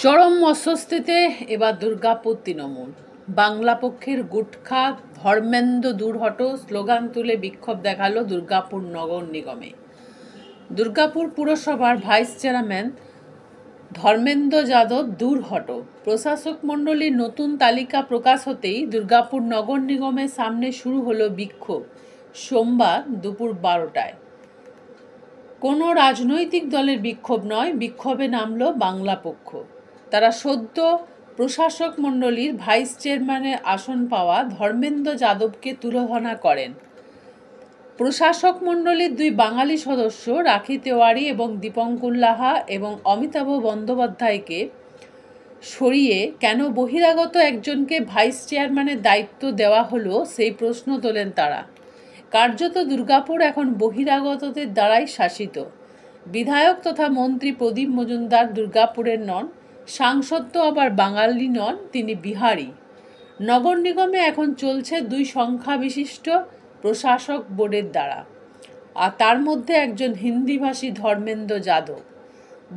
চরম অস্বস্তিতে এবার দুর্গাপুর তৃণমূল। বাংলা পক্ষের গুটখা ধর্মেন্দ্র দূর হটো স্লোগান তুলে বিক্ষোভ দেখালো দুর্গাপুর নগর নিগমে। দুর্গাপুর পুরসভার ভাইস চেয়ারম্যান ধর্মেন্দ্র যাদব দূর হটো প্রশাসক মণ্ডলীর নতুন তালিকা প্রকাশ হতেই দুর্গাপুর নগর নিগমের সামনে শুরু হলো বিক্ষোভ। সোমবার দুপুর 12টায় কোনো রাজনৈতিক দলের বিক্ষোভ নয়, বিক্ষোভে নামল বাংলা পক্ষ। তারা সদ্য প্রশাসক মণ্ডলীর ভাইস চেয়ারম্যানের আসন পাওয়া ধর্মেন্দ্র যাদবকে তুলোধনা করেন। প্রশাসক মণ্ডলীর দুই বাঙালি সদস্য রাখি তেওয়ারি এবং দীপঙ্কর লাহা এবং অমিতাভ বন্দ্যোপাধ্যায়কে সরিয়ে কেন বহিরাগত একজনকে ভাইস চেয়ারম্যানের দায়িত্ব দেওয়া হলো সেই প্রশ্ন তোলেন তারা। কার্যত দুর্গাপুর এখন বহিরাগতদের দ্বারাই শাসিত। বিধায়ক তথা মন্ত্রী প্রদীপ মজুমদার দুর্গাপুরের নন, সাংসদ তো আবার বাঙালি নন, তিনি বিহারি। নগর নিগমে এখন চলছে দুই সংখ্যা বিশিষ্ট প্রশাসক বোর্ডের দ্বারা, আর তার মধ্যে একজন হিন্দিভাষী ধর্মেন্দ্র যাদব।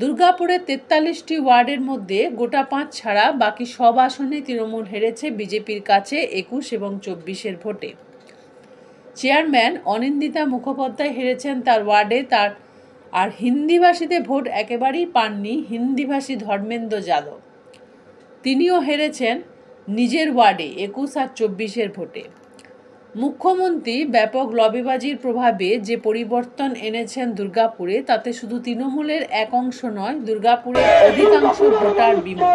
দুর্গাপুরের 43টি ওয়ার্ডের মধ্যে গোটা 5 ছাড়া বাকি সব আসনে তৃণমূল হেরেছে বিজেপির কাছে 21 এবং 24-এর ভোটে। চেয়ারম্যান অনিন্দিতা মুখোপাধ্যায় হেরেছেন তার ওয়ার্ডে, আর হিন্দিভাষীতে ভোট একেবারেই পাননি হিন্দিভাষী ধর্মেন্দ্র যাদব। তিনিও হেরেছেন নিজের ওয়ার্ডে 21 আর 24-এর ভোটে। মুখ্যমন্ত্রী ব্যাপক লবিবাজির প্রভাবে যে পরিবর্তন এনেছেন দুর্গাপুরে, তাতে শুধু তৃণমূলের এক অংশ নয়, দুর্গাপুরের অধিকাংশ ভোটার বিমুখ।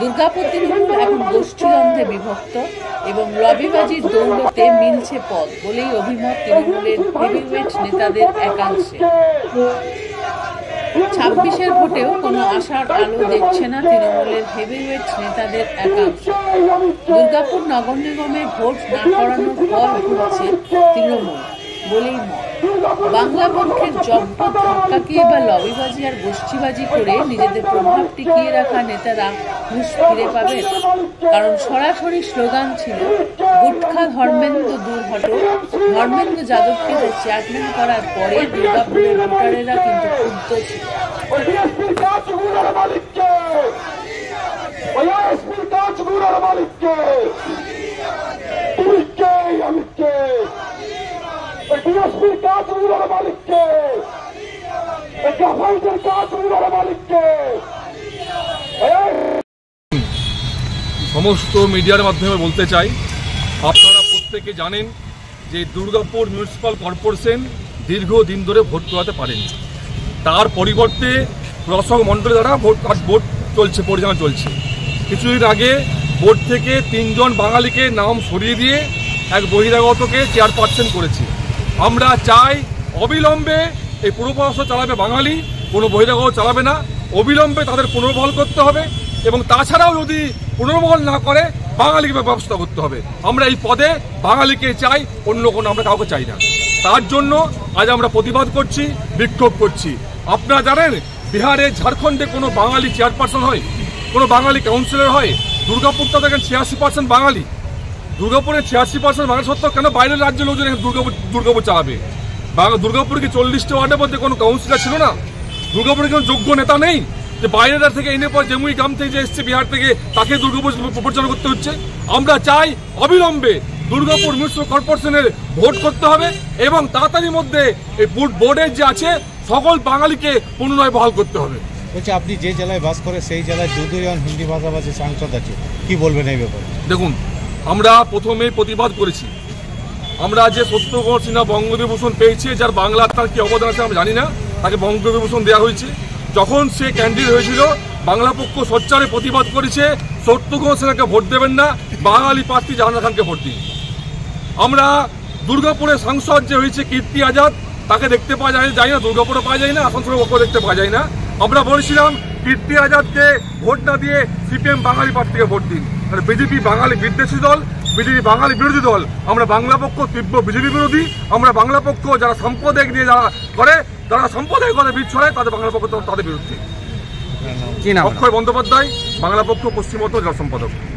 দুর্গাপুর তৃণমূল এখন গোষ্ঠীদ্বন্দ্বে বিভক্ত এবং লবিবাজির দৌলতে মিলছে পদ বলেই অভিমত তৃণমূলের হেভিওয়েট নেতাদের একাংশে। 26-এর ভোটেও কোনো আশার আলো দেখছে না তৃণমূলের হেভিওয়েট নেতাদের একাংশ। দুর্গাপুর নগর নিগমে ভোট না করানোর ফল ভুগছে তৃণমূল বলেই মত। বাংলা পক্ষের জব্দ ধাক্কাকে বা লবিবাজি আর গোষ্ঠীবাজি করে নিজেদের প্রভাব টিকিয়ে রাখা নেতারা হুঁশ ফিরে পাবেন, কারণ সরাসরি স্লোগান ছিল গুটখা ধর্মেন্দ্র দূর হটো। ধর্মেন্দ্র যাদবকে চেয়ারম্যান করার পরে দুর্গাপুরের ভোটারেরা কিন্তু ক্ষুব্ধ ছিল। সমস্ত মিডিয়ার মাধ্যমে বলতে চাই, আপনারা প্রত্যেকে জানেন যে দুর্গাপুর মিউনিসিপ্যাল কর্পোরেশন দীর্ঘদিন ধরে ভোট করাতে পারেনি। তার পরিবর্তে প্রশাসক মণ্ডলী দ্বারা ভোট চলছে, পরিচালনা চলছে। কিছুদিন আগে বোর্ড থেকে 3 জন বাঙালিকে নাম সরিয়ে দিয়ে এক বহিরাগতকে চেয়ারপারসন করেছে। আমরা চাই অবিলম্বে এই পুরপ্রশাসন চালাবে বাঙালি, কোনো বহিরাগত চালাবে না। অবিলম্বে তাদের পুনর্বহাল করতে হবে এবং তাছাড়াও যদি পুনর্বহাল না করে বাঙালিকে ব্যবস্থা করতে হবে। আমরা এই পদে বাঙালিকে চাই, অন্য কোনো আমরা কাউকে চাই না। তার জন্য আজ আমরা প্রতিবাদ করছি, বিক্ষোভ করছি। আপনারা জানেন বিহারে, ঝাড়খণ্ডে কোনো বাঙালি চেয়ারপারসন হয়, কোনো বাঙালি কাউন্সিলর হয়? দুর্গাপুরটা দেখেন 86% বাঙালি। দুর্গাপুরের 86% বাঙালি সত্ত্বেও কেন বাইরের রাজ্যের লোকজন দুর্গাপুর চালাবে? দুর্গাপুরে কি 40টা ওয়ার্ডের মধ্যে কোনো কাউন্সিলর ছিল না? দুর্গাপুরে কোনো যোগ্য নেতা নেই যে বাইরের থেকে এনে পর যেমনি গ্রাম থেকে যে এসছে বিহার থেকে তাকে দুর্গাপুর প্রচার করতে হচ্ছে? আমরা চাই অবিলম্বে দুর্গাপুর মিউনিসিপ্যাল কর্পোরেশনের ভোট করতে হবে এবং তাড়াতাড়ির মধ্যে এই বোর্ডের যে আছে সকল বাঙালিকে পুনরায় বহাল করতে হবে। বলছি, আপনি যে জেলায় বাস করে সেই জেলায় 2 জন হিন্দি ভাষাভাষী সাংসদ আছে, কি বলবেন এই ব্যাপারে? দেখুন, আমরা প্রথমে প্রতিবাদ করেছি। আমরা যে সত্যকুমার সিনহা বঙ্গবিভূষণ পেয়েছে, যার বাংলার তার কি অবদান আছে আমরা জানি না, তাকে বঙ্গবিভূষণ দেওয়া হয়েছে। যখন সে ক্যান্ডিডেট হয়েছিল বাংলা পক্ষ সোচ্চারে প্রতিবাদ করেছে সত্যকুমার সিনহাকে ভোট দেবেন না, বাঙালি প্রার্থী জাহানারা খানকে ভোট দিন। আমরা দুর্গাপুরের সাংসদ যে হয়েছে কীর্তি আজাদ, তাকে দেখতে পাওয়া যায় না, দুর্গাপুরে পাওয়া যায় না, আসানসোলের পক্ষ দেখতে পাওয়া যায় না। আমরা বলেছিলাম কীর্তি আজাদকে ভোট না দিয়ে সিপিএম বাঙালি প্রার্থীকে ভোট দিন। আর বিজেপি বাঙালি বিদ্বেষী দল, বিজেপি বাঙালি বিরোধী দল। আমরা বাংলা পক্ষ তীব্র বিজেপি বিরোধী। আমরা বাংলা পক্ষ যারা সাম্প্রদায়িক নিয়ে যারা করে, যারা সাম্প্রদায়িক কথা বীজ ছড়ায়, তাদের বাংলা পক্ষ তাদের বিরুদ্ধে। অক্ষয় বন্দ্যোপাধ্যায়, বাংলা পক্ষ পশ্চিমবঙ্গ জেলা সম্পাদক।